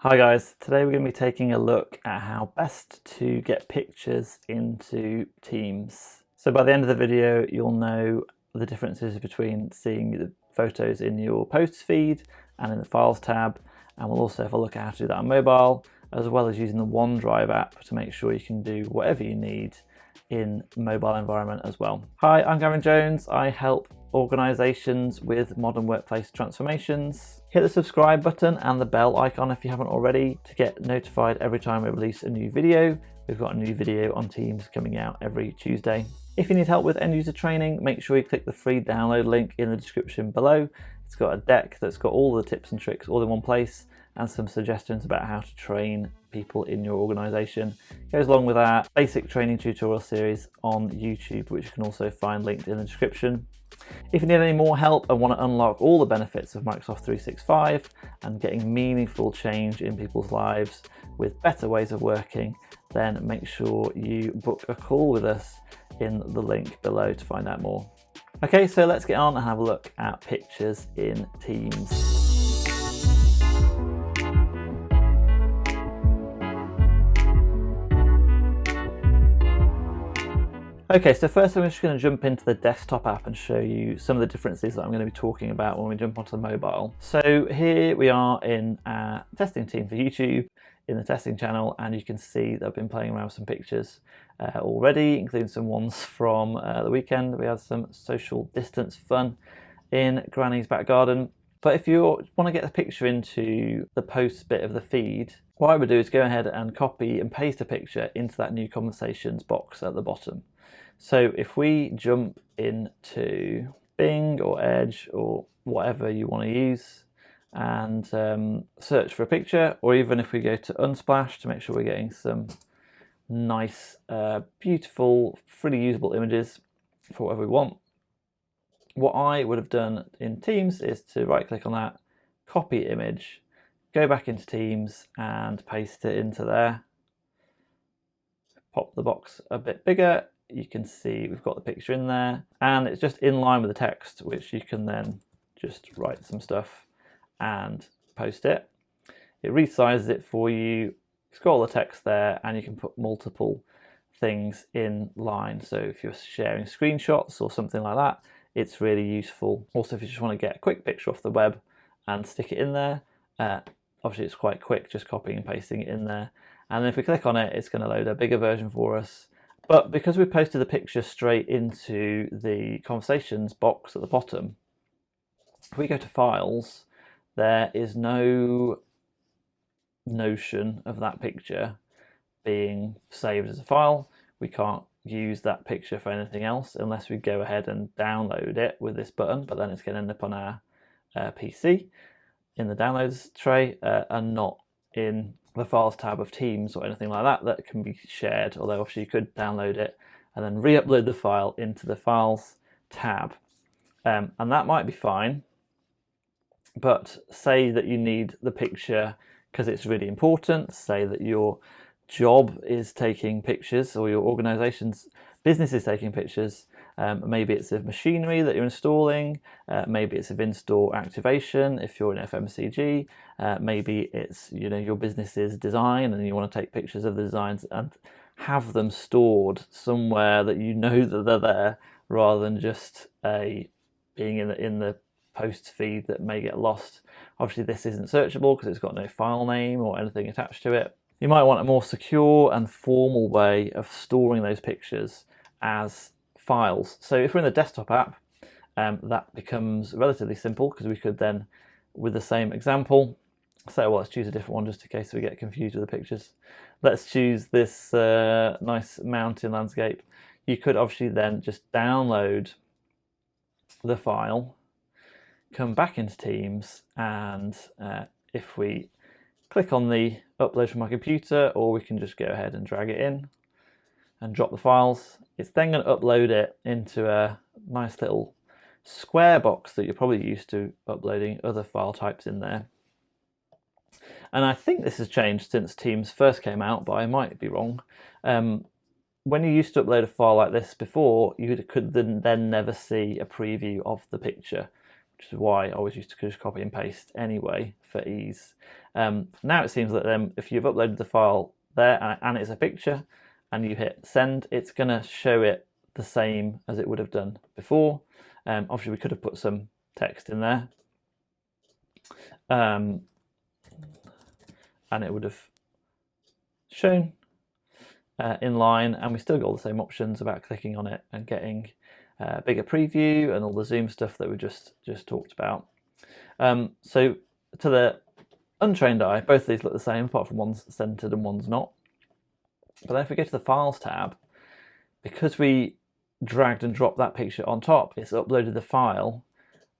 Hi guys, today we're going to be taking a look at how best to get pictures into Teams. So by the end of the video you'll know the differences between seeing the photos in your posts feed and in the files tab, and we'll also have a look at how to do that on mobile, as well as using the OneDrive app to make sure you can do whatever you need in mobile environment as well. Hi, I'm Gavin Jones. I help organisations with modern workplace transformations. Hit the subscribe button and the bell icon if you haven't already to get notified every time we release a new video. We've got a new video on Teams coming out every Tuesday. If you need help with end user training, make sure you click the free download link in the description below. It's got a deck that's got all the tips and tricks all in one place and some suggestions about how to train people in your organisation. It goes along with our basic training tutorial series on YouTube, which you can also find linked in the description. If you need any more help and want to unlock all the benefits of Microsoft 365 and getting meaningful change in people's lives with better ways of working, then make sure you book a call with us in the link below to find out more. Okay, so let's get on and have a look at pictures in Teams. Okay, so first I'm just going to jump into the desktop app and show you some of the differences that I'm going to be talking about when we jump onto the mobile. So here we are in our testing team for YouTube, in the testing channel, and you can see that I've been playing around with some pictures already, including some ones from the weekend. We had some social distance fun in Granny's back garden. But if you want to get the picture into the posts bit of the feed, what I would do is go ahead and copy and paste a picture into that new conversations box at the bottom. So if we jump into Bing or Edge or whatever you want to use and search for a picture, or even if we go to Unsplash to make sure we're getting some nice, beautiful, freely usable images for whatever we want, what I would have done in Teams is to right click on that, copy image, go back into Teams and paste it into there. Pop the box a bit bigger. You can see we've got the picture in there and it's just in line with the text, which you can then just write some stuff and post it. It resizes it for you, it's got all the text there, and you can put multiple things in line. So if you're sharing screenshots or something like that, it's really useful. Also, if you just want to get a quick picture off the web and stick it in there, obviously it's quite quick just copying and pasting it in there. And then if we click on it, it's going to load a bigger version for us. But because we posted the picture straight into the conversations box at the bottom, if we go to files, there is no notion of that picture being saved as a file. We can't use that picture for anything else unless we go ahead and download it with this button, but then it's going to end up on our PC in the downloads tray and not in the files tab of Teams or anything like that that can be shared, although obviously you could download it and then re-upload the file into the files tab, and that might be fine. But say that you need the picture because it's really important, say that your job is taking pictures or your organization's business is taking pictures. Maybe it's of machinery that you're installing, maybe it's of in-store activation if you're in FMCG, maybe it's your business's design and you want to take pictures of the designs and have them stored somewhere that you know that they're there, rather than just being in the post feed that may get lost. Obviously this isn't searchable because it's got no file name or anything attached to it. You might want a more secure and formal way of storing those pictures as files. So if we're in the desktop app, that becomes relatively simple because we could then, with the same example, say, well, let's choose a different one just in case we get confused with the pictures. Let's choose this nice mountain landscape. You could obviously then just download the file, come back into Teams, and if we click on the upload from my computer, or we can just go ahead and drag it in and drop the files. It's then going to upload it into a nice little square box that you're probably used to uploading other file types in there. And I think this has changed since Teams first came out, but I might be wrong. When you used to upload a file like this before, you could then never see a preview of the picture which is why I always used to just copy and paste anyway for ease. Now it seems that then if you've uploaded the file there and it's a picture and you hit send, it's going to show it the same as it would have done before. Obviously we could have put some text in there, and it would have shown in line, and we still got all the same options about clicking on it and getting bigger preview and all the zoom stuff that we just talked about. So to the untrained eye, both of these look the same, apart from one's centered and one's not. But then if we go to the Files tab, because we dragged and dropped that picture on top, it's uploaded the file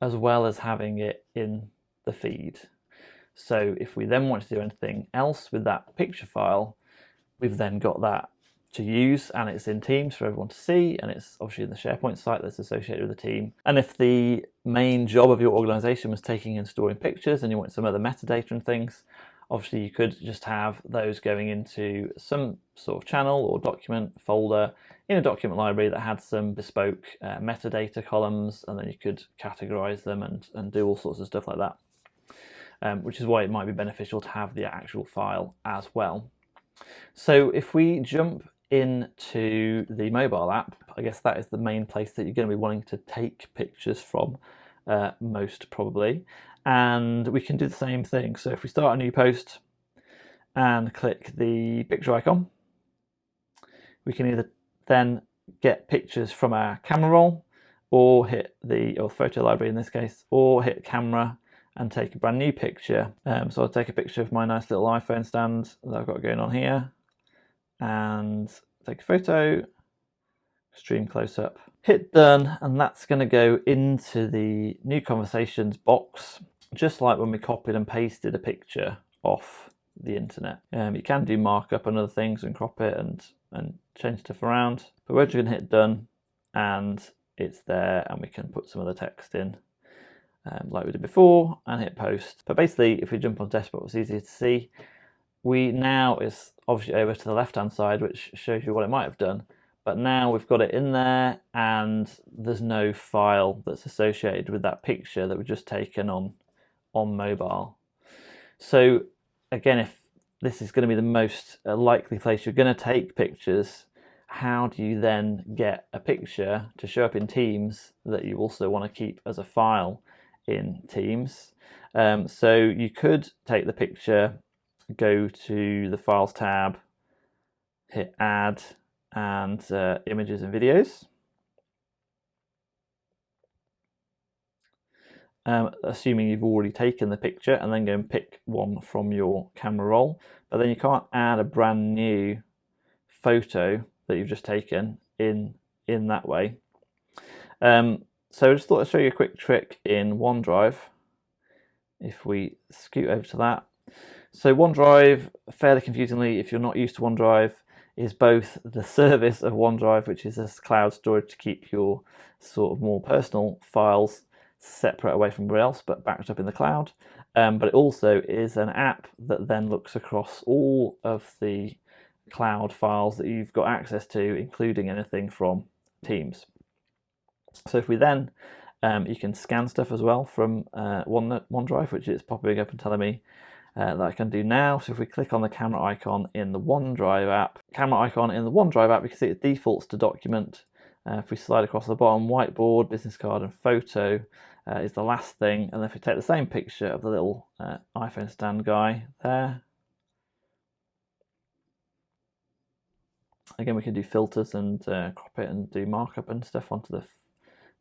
as well as having it in the feed. So if we then want to do anything else with that picture file, we've then got that to use, and it's in Teams for everyone to see, and it's obviously in the SharePoint site that's associated with the team. And if the main job of your organization was taking and storing pictures and you want some other metadata and things, obviously you could just have those going into some sort of channel or document folder in a document library that had some bespoke metadata columns, and then you could categorize them and do all sorts of stuff like that, which is why it might be beneficial to have the actual file as well. So if we jump into the mobile app, I guess that is the main place that you're going to be wanting to take pictures from, most probably. And we can do the same thing. So if we start a new post and click the picture icon, we can either then get pictures from our camera roll, or hit or photo library in this case, or hit camera and take a brand new picture. So I'll take a picture of my nice little iPhone stand that I've got going on here, and take a photo, extreme close up, hit done, and that's going to go into the new conversations box, just like when we copied and pasted a picture off the internet. You can do markup and other things and crop it and change stuff around, but we're just going to hit done, and it's there, and we can put some of the text in like we did before and hit post. But basically, if we jump on desktop, it's easier to see. We now is obviously over to the left hand side, which shows you what it might have done, but now we've got it in there and there's no file that's associated with that picture that we've just taken on mobile. So again, if this is going to be the most likely place you're going to take pictures, how do you then get a picture to show up in Teams that you also want to keep as a file in Teams? So you could take the picture, go to the Files tab, hit Add, and Images and Videos. Assuming you've already taken the picture, and then go and pick one from your camera roll. But then you can't add a brand new photo that you've just taken in that way. So I just thought I'd show you a quick trick in OneDrive. If we scoot over to that. So OneDrive, fairly confusingly, if you're not used to OneDrive, is both the service of OneDrive, which is this cloud storage to keep your sort of more personal files separate away from everybody else, but backed up in the cloud. But it also is an app that then looks across all of the cloud files that you've got access to, including anything from Teams. So if we then, you can scan stuff as well from OneDrive, which is popping up and telling me that I can do now. So if we click on the camera icon in the OneDrive app, you can see it defaults to document. If we slide across the bottom, whiteboard, business card, and photo is the last thing. And then if we take the same picture of the little iPhone stand guy there, again, we can do filters and crop it and do markup and stuff onto the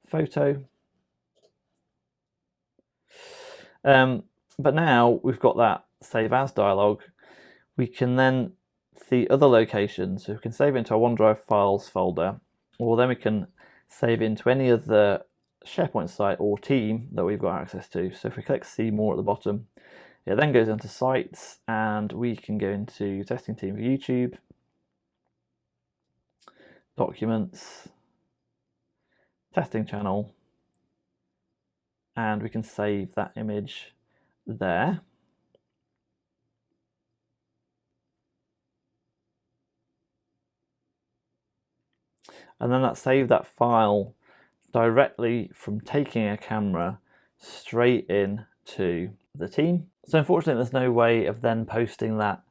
photo. But now we've got that save as dialog, we can then see other locations. So we can save into our OneDrive files folder, or then we can save into any of the SharePoint site or team that we've got access to. So if we click see more at the bottom, it then goes into sites, and we can go into testing team for YouTube, documents, testing channel, and we can save that image there. And then that saved that file directly from taking a camera straight in to the team. So unfortunately, there's no way of then posting that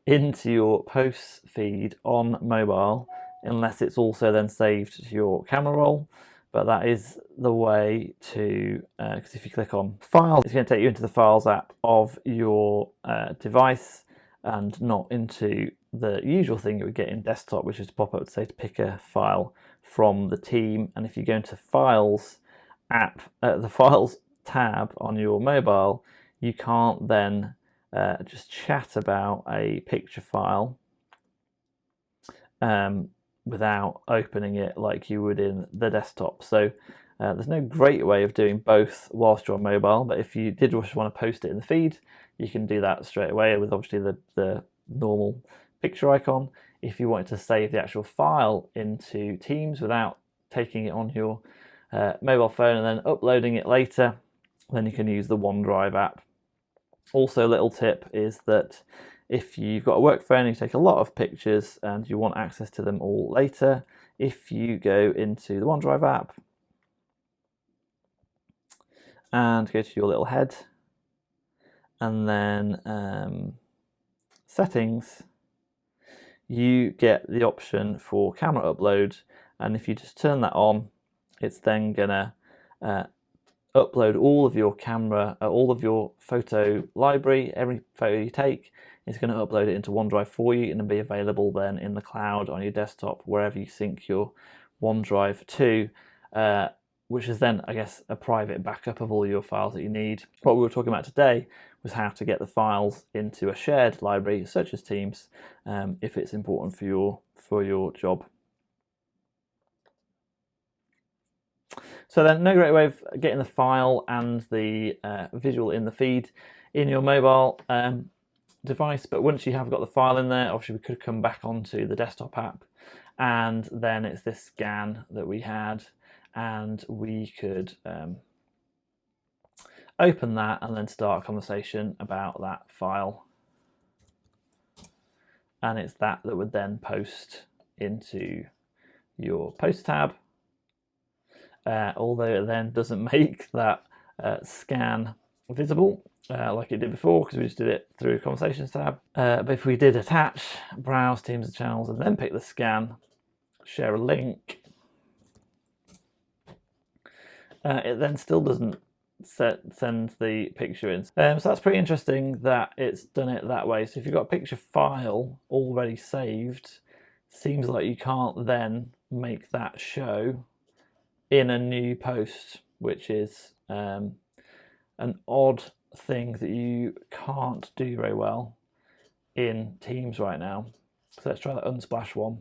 into your posts feed on mobile unless it's also then saved to your camera roll. But that is the way to, because if you click on Files, it's going to take you into the Files app of your device and not into the usual thing you would get in desktop, which is to pop up to say to pick a file from the team. And if you go into Files app, the Files tab on your mobile, you can't then just chat about a picture file without opening it like you would in the desktop. So there's no great way of doing both whilst you're on mobile, but if you did just want to post it in the feed, you can do that straight away with obviously the normal picture icon. If you wanted to save the actual file into Teams without taking it on your mobile phone and then uploading it later, then you can use the OneDrive app. Also, a little tip is that if you've got a work phone and you take a lot of pictures and you want access to them all later, if you go into the OneDrive app and go to your little head and then settings, you get the option for camera upload, and if you just turn that on, it's then gonna upload all of your camera, all of your photo library. Every photo you take, it's going to upload it into OneDrive for you and it'll be available then in the cloud on your desktop, wherever you sync your OneDrive to, which is then, I guess, a private backup of all your files that you need. What we were talking about today was how to get the files into a shared library, such as Teams, if it's important for your job. So then, no great way of getting the file and the visual in the feed in your mobile device, but once you have got the file in there, obviously we could come back onto the desktop app, and then it's this scan that we had, and we could open that and then start a conversation about that file, and it's that would then post into your post tab. Although it then doesn't make that scan visible like it did before, because we just did it through Conversations tab. But if we did attach, browse Teams and channels, and then pick the scan, share a link, it then still doesn't send the picture in. So that's pretty interesting that it's done it that way. So if you've got a picture file already saved, seems like you can't then make that show in a new post, which is an odd thing that you can't do very well in Teams right now. So let's try that Unsplash one.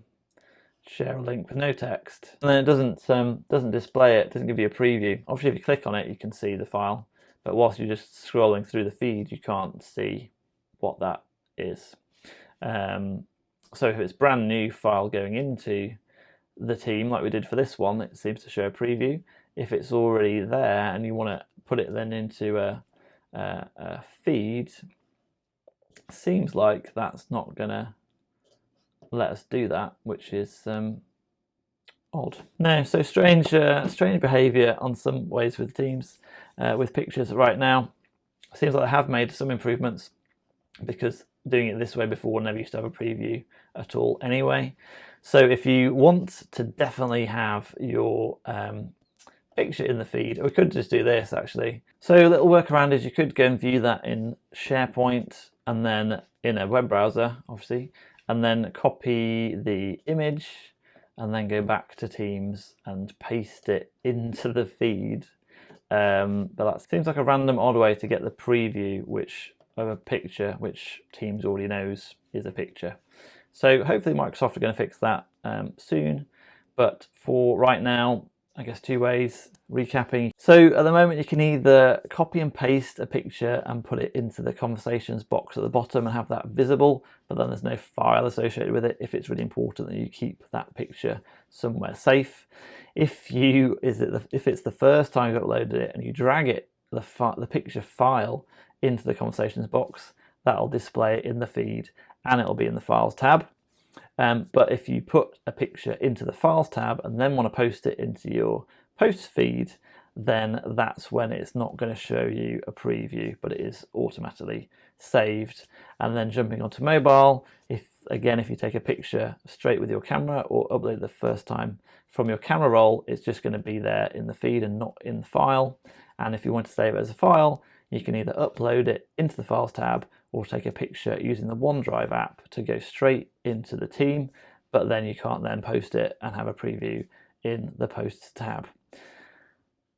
Share a link with no text, and then it doesn't display it, doesn't give you a preview. Obviously, if you click on it, you can see the file, but whilst you're just scrolling through the feed, you can't see what that is. So if it's brand new file going into the team, like we did for this one, it seems to show a preview. If it's already there and you want to put it then into a feed, seems like that's not gonna let us do that, which is odd. No, so strange behaviour on some ways with Teams with pictures right now. Seems like they have made some improvements, because doing it this way before never used to have a preview at all anyway. So if you want to definitely have your picture in the feed, we could just do this actually. So a little workaround is you could go and view that in SharePoint and then in a web browser, obviously, and then copy the image and then go back to Teams and paste it into the feed. But that seems like a random odd way to get the preview of a picture which Teams already knows is a picture. So hopefully Microsoft are going to fix that soon. But for right now, I guess two ways, recapping. So at the moment you can either copy and paste a picture and put it into the conversations box at the bottom and have that visible, but then there's no file associated with it if it's really important that you keep that picture somewhere safe. If it's the first time you've uploaded it and you drag it, the picture file into the conversations box, that'll display it in the feed and it'll be in the files tab. But if you put a picture into the files tab and then want to post it into your posts feed, then that's when it's not going to show you a preview, but it is automatically saved. And then jumping onto mobile, if you take a picture straight with your camera or upload the first time from your camera roll, it's just going to be there in the feed and not in the file. And if you want to save it as a file, you can either upload it into the Files tab or take a picture using the OneDrive app to go straight into the team, but then you can't then post it and have a preview in the Posts tab.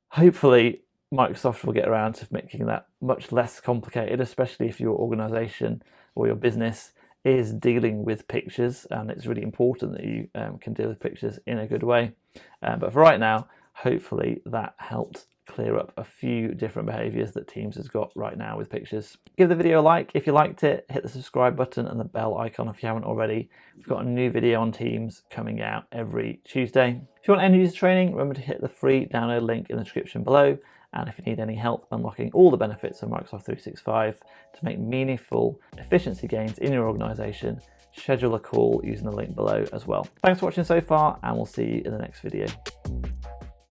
Hopefully, Microsoft will get around to making that much less complicated, especially if your organization or your business is dealing with pictures, and it's really important that you can deal with pictures in a good way. But for right now, hopefully that helped clear up a few different behaviors that Teams has got right now with pictures. Give the video a like if you liked it, hit the subscribe button and the bell icon if you haven't already. We've got a new video on Teams coming out every Tuesday. If you want end user training, remember to hit the free download link in the description below. And if you need any help unlocking all the benefits of Microsoft 365 to make meaningful efficiency gains in your organization, schedule a call using the link below as well. Thanks for watching so far, and we'll see you in the next video.